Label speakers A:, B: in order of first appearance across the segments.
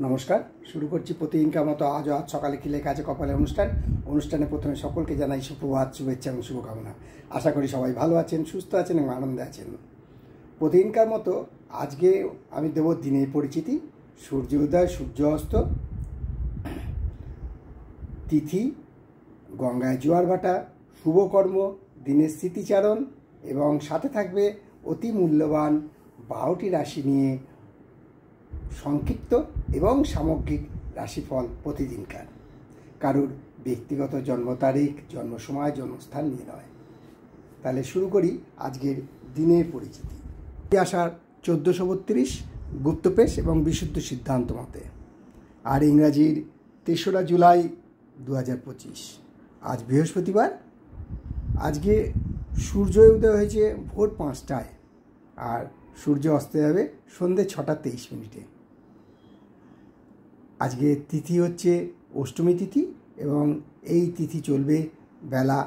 A: নমস্কার, শুরু করছি প্রতিদিনকার মতো আজ সকালে কি লেখা আছে কপালে অনুষ্ঠানে প্রথমে সকলকে জানাই সুপ্রভাত, শুভেচ্ছা এবং শুভকামনা। আশা করি সবাই ভালো আছেন, সুস্থ আছেন এবং আনন্দে আছেন। প্রতিদিনকার মতো আজকে আমি দেব দিনের পরিচিতি, সূর্য উদয়, সূর্য অস্ত, তিথি, গঙ্গায় জোয়ার ভাটা, শুভকর্ম, দিনের স্মৃতিচারণ এবং সাথে থাকবে অতি মূল্যবান 12টি রাশি নিয়ে সংক্ষিপ্ত এবং সামগ্রিক রাশিফল প্রতিদিনকার। কারুর ব্যক্তিগত জন্ম তারিখ, জন্ম সময়, জন্মস্থান নিয়ে নয়। তাহলে শুরু করি আজকের দিনের পরিচিতি। আষাঢ় 1432 গুপ্তপেশ এবং বিশুদ্ধ সিদ্ধান্ত মতে, আর ইংরাজির 3রা জুলাই 2025। আজ বৃহস্পতিবার। আজকে সূর্য উদয় হয়েছে ভোর 5টায় আর সূর্য অস্ত যাবে সন্ধ্যে 6টা 23 মিনিটে। আজকে তিথি হচ্ছে অষ্টমী তিথি এবং এই তিথি চলবে বেলা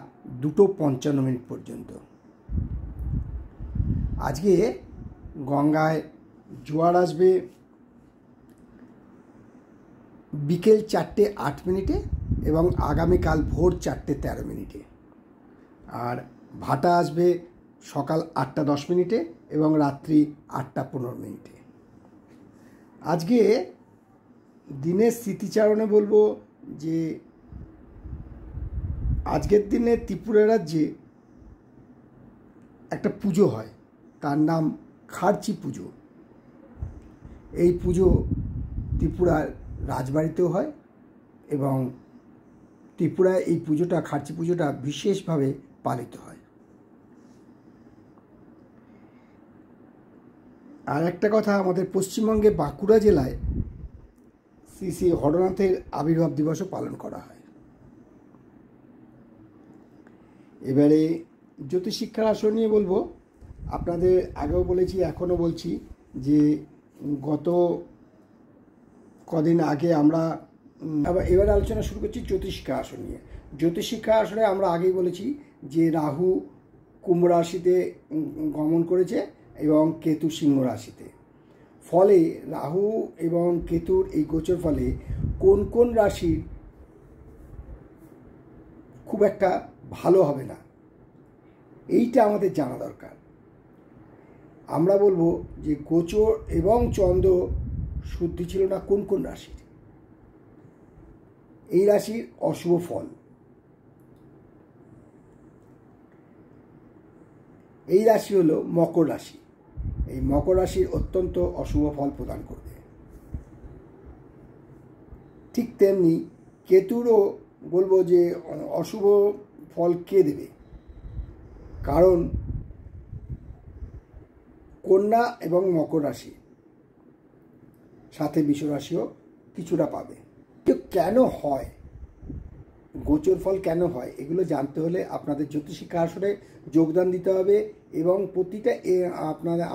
A: 2:55 পর্যন্ত। আজকে গঙ্গায় জোয়ার আসবে বিকেল 4:08 এবং আগামীকাল ভোর 4:13 আর ভাটা আসবে সকাল 8:10 এবং রাত্রি 8:15। আজকে দিনের স্মৃতিচারণে বলবো যে আজকের দিনে ত্রিপুরা রাজ্যে একটা পুজো হয়, তার নাম খার্চি পুজো। এই পুজো ত্রিপুরার রাজবাড়িতেও হয় এবং ত্রিপুরায় এই পুজোটা, খার্চি পুজোটা বিশেষভাবে পালিত হয়। আর একটা কথা, আমাদের পশ্চিমবঙ্গে বাঁকুড়া জেলায় শ্রী শ্রী হরনাথের আবির্ভাব দিবসও পালন করা হয়। এবারে জ্যোতিষশিক্ষার আসর নিয়ে বলবো। আপনাদের আগেও বলেছি, এখনও বলছি যে গত কদিন আগে আমরা এবারে আলোচনা শুরু করছি জ্যোতিষশিক্ষা আসর নিয়ে। জ্যোতিষশিক্ষা আসরে আমরা আগেই বলেছি যে রাহু কুম্ভ রাশিতে গমন করেছে এবং কেতু সিংহ রাশিতে। ফলে রাহু এবং কেতুর এই গোচর ফলে কোন কোন রাশির খুব একটা ভালো হবে না, এইটা আমাদের জানা দরকার। আমরা বলবো যে গোচর এবং চন্দ্র শুদ্ধি ছিল না কোন কোন রাশির। এই রাশির অশুভ ফল, এই রাশি হলো মকর রাশি। এই মকর রাশির অত্যন্ত অশুভ ফল প্রদান করবে। ঠিক তেমনি কেতুরও বলবো যে অশুভ ফল কে দেবে, কারণ কন্যা এবং মকর রাশি সাথে বৃষ রাশিও কিছুটা পাবে। কেন হয়, গোচর ফল কেন হয়, এগুলো জানতে হলে আপনাদের জ্যোতিষশিক্ষা আসরে যোগদান দিতে হবে এবং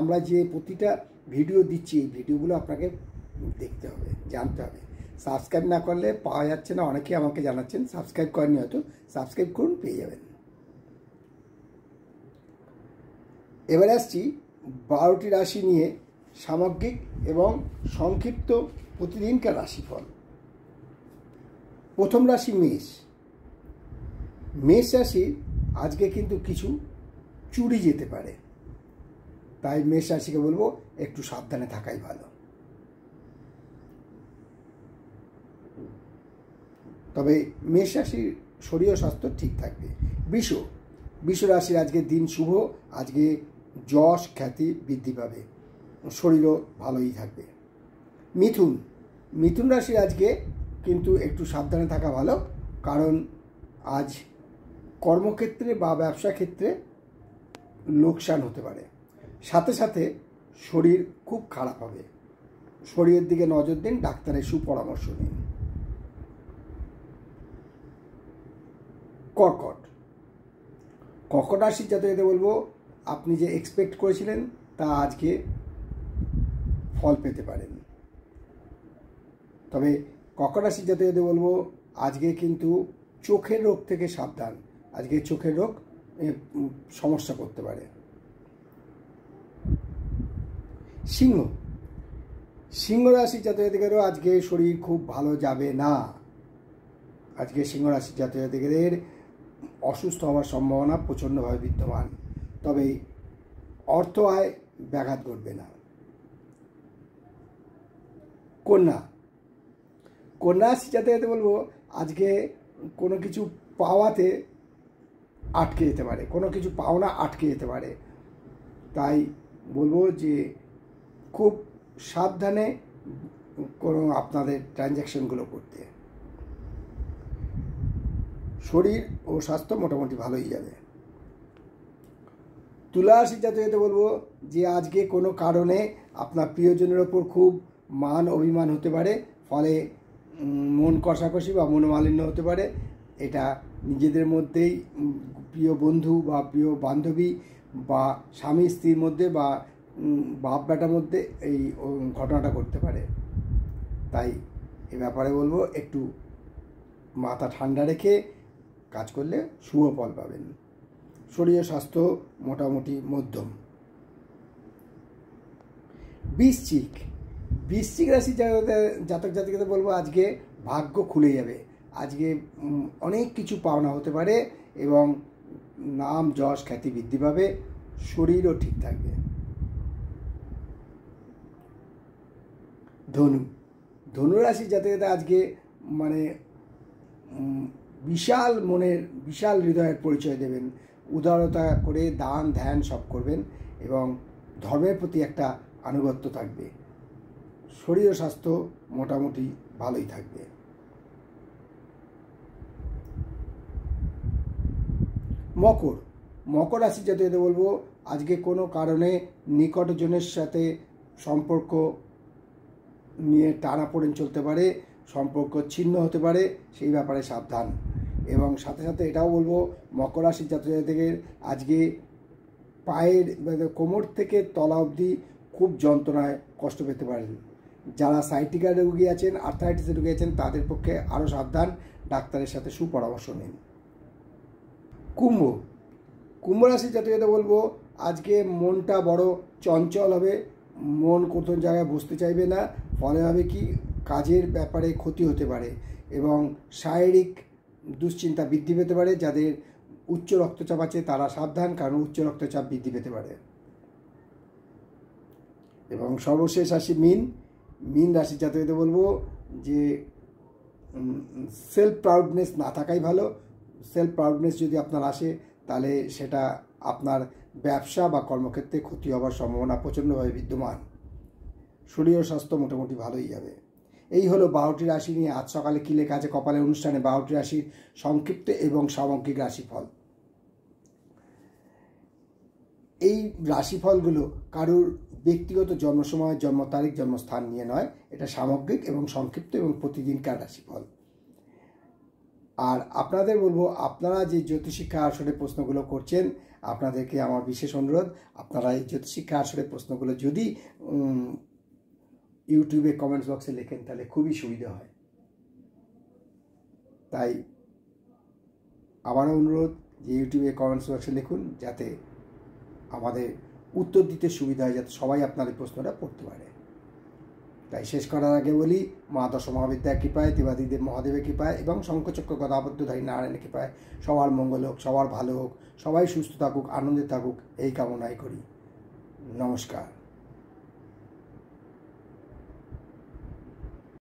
A: আমরা যে প্রতিটা ভিডিও দিচ্ছি এই ভিডিওগুলো আপনাকে দেখতে হবে, জানতে হবে। সাবস্ক্রাইব না করলে পাওয়া যাচ্ছে না, অনেকেই আমাকে জানাচ্ছেন সাবস্ক্রাইব করেননি, হয়তো সাবস্ক্রাইব করুন, পেয়ে যাবেন। এবারে আসছি 12টি রাশি নিয়ে সামগ্রিক এবং সংক্ষিপ্ত প্রতিদিনকার রাশিফল। প্রথম রাশি মেষ। মেষ রাশি আজকে কিন্তু কিছু চুরি যেতে পারে, তাই মেষ রাশিকে বলবো একটু সাবধানে থাকাই ভালো। তবে মেষ রাশির শরীর ও স্বাস্থ্য ঠিক থাকবে। বৃষ রাশির আজকের দিন শুভ, আজকে যশ খ্যাতি বৃদ্ধি পাবে, শরীরও ভালোই থাকবে। মিথুন রাশির আজকে কিন্তু একটু সাবধানে থাকা ভালো, কারণ আজ কর্মক্ষেত্রে বা ব্যবসা ক্ষেত্রে লোকসান হতে পারে। সাথে সাথে শরীর খুব খারাপ হবে, শরীরের দিকে নজর দিন, ডাক্তারের সুপরামর্শ নিন। কর্কট রাশির জাতকদের বলবো আপনি যে এক্সপেক্ট করেছিলেন তা আজকে ফল পেতে পারেন। তবে কর্কট রাশির জাতকদের বলবো আজকে কিন্তু চোখের রোগ থেকে সাবধান, আজকে চোখের রোগ সমস্যা করতে পারে। সিংহ রাশির জাতকেরও আজকে শরীর খুব ভালো যাবে না। আজকে সিংহ রাশির জাতকের অসুস্থ হওয়ার সম্ভাবনা প্রচণ্ডভাবে বিদ্যমান, তবে অর্থ আয় ব্যাঘাত ঘটবে না। কন্যা রাশির জাতকদের বলবো আজকে কোনো কিছু পাওয়াতে আটকে যেতে পারে, কোনো কিছু পাওনা আটকে যেতে পারে, তাই বলবো যে খুব সাবধানে কোনো আপনাদের ট্রানজ্যাকশনগুলো করতে। শরীর ও স্বাস্থ্য মোটামুটি ভালোই যাবে। তুলা রাশির জাতকদের বলবো যে আজকে কোনো কারণে আপনার প্রিয়জনের ওপর খুব মান অভিমান হতে পারে, ফলে মন কষাকষি বা মনোমালিন্য হতে পারে। এটা নিজেদের মধ্যেই, প্রিয় বন্ধু বা প্রিয় বান্ধবী বা স্বামী স্ত্রীর মধ্যে বা বাপ বেটার মধ্যে এই ঘটনাটা ঘটতে পারে। তাই এ ব্যাপারে বলবো একটু মাথা ঠান্ডা রেখে কাজ করলে শুভ ফল পাবেন। শরীর স্বাস্থ্য মোটামুটি মধ্যম। বৃশ্চিক রাশির জাতক জাতিকাদের বলবো আজকে ভাগ্য খুলে যাবে। আজকে অনেক কিছু পাওনা হতে পারে এবং নাম যশ খ্যাতি বৃদ্ধি পাবে, শরীরও ঠিক থাকবে। ধনুরাশির জাতকদের আজকে মানে বিশাল হৃদয়ের পরিচয় দেবেন, উদারতা করে দান ধ্যান সব করবেন এবং ধর্মের প্রতি একটা আনুগত্য থাকবে। শরীর ও স্বাস্থ্য মোটামুটি ভালোই থাকবে। মকর রাশির জাতকদের বলবো আজকে কোনো কারণে নিকটজনের সাথে সম্পর্ক নিয়ে টানাপোড়েন চলতে পারে, সম্পর্ক ছিন্ন হতে পারে, সেই ব্যাপারে সাবধান। এবং সাথে সাথে এটাও বলবো মকর রাশির জাতকদের আজকে পায়ের কোমর থেকে তলা অবধি খুব যন্ত্রণায় কষ্ট পেতে পারেন। যারা সাইটিকা রোগী আছেন, আর্থারাইটিসে রোগী আছেন, তাদের পক্ষে আরও সাবধান, ডাক্তারের সাথে সুপরামর্শ নিন। কুম্ভ রাশির জাতকদের বলবো আজকে মনটা বড় চঞ্চল হবে, মন কোথাও জায়গায় বসতে চাইবে না, ফলে হবে কি কাজের ব্যাপারে ক্ষতি হতে পারে এবং শারীরিক দুশ্চিন্তা বৃদ্ধি পেতে পারে। যাদের উচ্চ রক্তচাপ আছে তারা সাবধান, কারণ উচ্চ রক্তচাপ বৃদ্ধি পেতে পারে। এবং সর্বশেষ রাশি মীন রাশির জাতকদের বলবো যে সেলফ প্রাউডনেস না থাকাই ভালো। সেলফ প্রাউডনেস যদি আপনার আসে তাহলে সেটা আপনার ব্যবসা বা কর্মক্ষেত্রে ক্ষতি হওয়ার সম্ভাবনা প্রচণ্ডভাবে বিদ্যমান। শরীর ও স্বাস্থ্য মোটামুটি ভালোই যাবে। এই হলো 12টি রাশি নিয়ে আজ সকালে কী লেখা আছে কপালের অনুষ্ঠানে 12টি রাশির সংক্ষিপ্ত এবং সামগ্রিক রাশিফল। এই রাশিফলগুলো কারুর ব্যক্তিগত জন্মসময়, জন্ম তারিখ, জন্মস্থান নিয়ে নয়, এটা সামগ্রিক এবং সংক্ষিপ্ত এবং প্রতিদিনকার রাশিফল। আর আপনাদের বলবো আপনারা যে জ্যোতিষিক্ষা আসরের প্রশ্নগুলো করছেন, আপনাদেরকে আমার বিশেষ অনুরোধ, আপনারা এই জ্যোতিষিক্ষা আসরের প্রশ্নগুলো যদি ইউটিউবে কমেন্টস বক্সে লেখেন তাহলে খুবই সুবিধা হয়। তাই আমারও অনুরোধ যে ইউটিউবে কমেন্টস বক্সে লিখুন, যাতে আমাদের উত্তর দিতে সুবিধা হয়, যাতে সবাই আপনার এই প্রশ্নটা পড়তে পারে। তাই শেষ করার আগে বলি, মা দশ মহাবিদ্যার কৃপায়, দেবাদিদেব মহাদেবের কৃপায় এবং শঙ্খচক্র গদাবদ্ধধারী নারায়ণের কৃপায় সবার মঙ্গল হোক, সবার ভালো হোক, সবাই সুস্থ থাকুক, আনন্দে থাকুক, এই কামনাই করি। নমস্কার।